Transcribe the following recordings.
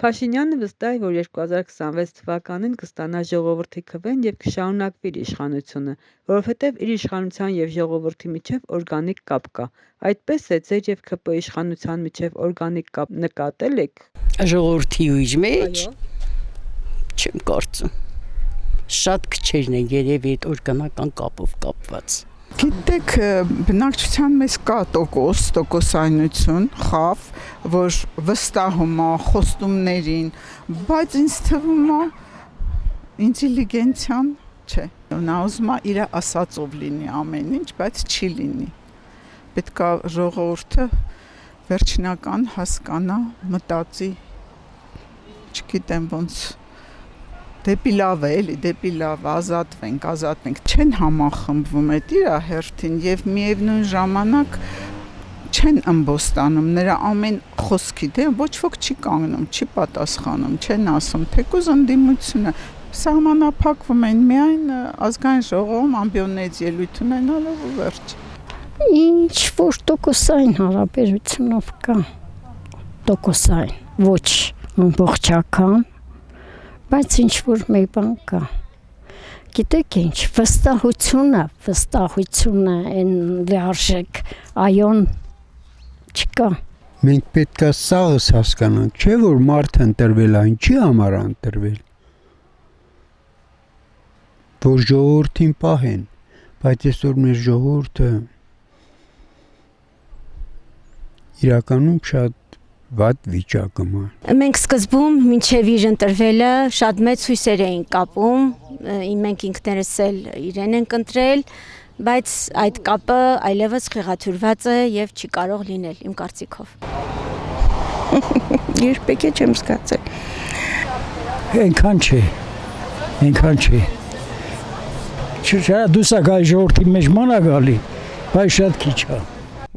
Փաշինյանը վստահ է, որ 2026 թվականին կստանա ժողովրդի քվեն և կշարունակվի իր իշխանությունը, որովհետև իր իշխանության և ժողովրդի միջև օրգանիկ կապ կա։ Այդպես է, ձեր և ՔՊ իշխանության միջև օրգանիկ կապ նկատել եք։ Ժողովրդի ու իր մեջ չեմ կարծում։ Շատ քչերն են երևի այդ օրգանական կապով կապված։ Գիտեք, բնակչության մեջ կա տոկոսայնություն, խավ, որ վստահում է խոստումներին, բայց ինձ թվում է ինտելիգենցիան չէ։ Նա ուզում է իր ասածով լինի ամեն ինչ, բայց չի լինի։ Պետք է ժողովուրդը վերջնական հասկանա, մտածի, չգիտեմ ոնց դեպի լավ է, էլի, դեպի լավ, ազատվենք, չեն համախմբվում այդ իր հերթին և միևնույն ժամանակ չեն ըմբոստանում, նրա ամեն խոսքի դեմ ոչ ոք չի կանգնում, չի պատասխանում, չեն ասում, թեկուզ ընդդիմությունը սահմանափակվում են միայն ազգային ժողովում ամբիոններից ելույթ ունենալով ու վերջ։ Ինչ որ տոկոսային հարաբերությունով կա, տոկոսային, ոչ ամբողջական, բայց ինչ որ մեկ բան կա։ Գիտեք ինչ, վստահությունը, այն լիարժեք, այոն չկա։ Մենք պետք է սաղս հասկանանք, չէ որ մարդը ընտրվել է, ինչի համար է ընտրվել։ Որ ժողովրդին պահեն, բայց այսօր մեր ժողովուրդը իրականում շատ վատ վիճակում է։ Մենք սկզբում մինչև իր ընտրվելը շատ մեծ հույսեր էինք կապում, մենք ինքներս էլ իրեն ենք ընտրել, բայց այդ կապը այլևս խեղաթյուրված է և չի կարող լինել իմ կարծիքով։ Երբեք չեմ զգացել։ Այնքան չի։ Չէ, դուս ա գայ ժողովրդի մեջ ման ա գալի, բայց շատ քիչ է։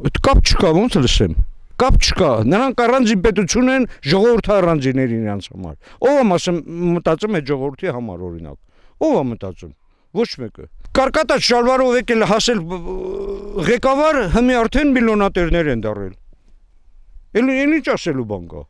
Այդ կապ չկա, ոնց լսեմ։ Կապ չկա, նրանք առանձին պետություն են, ժողովուրդը առանձին էր իրենց համար։ Ով է մտածում այդ ժողովրդի համար օրինակ։ Ով է մտածում։ Ոչ մեկը։ Կարկատած շալվարով եկել հասել ղեկավար, հիմա արդեն միլիոնատերներ են դառել։ Էլ ինչ ասելու բան կա։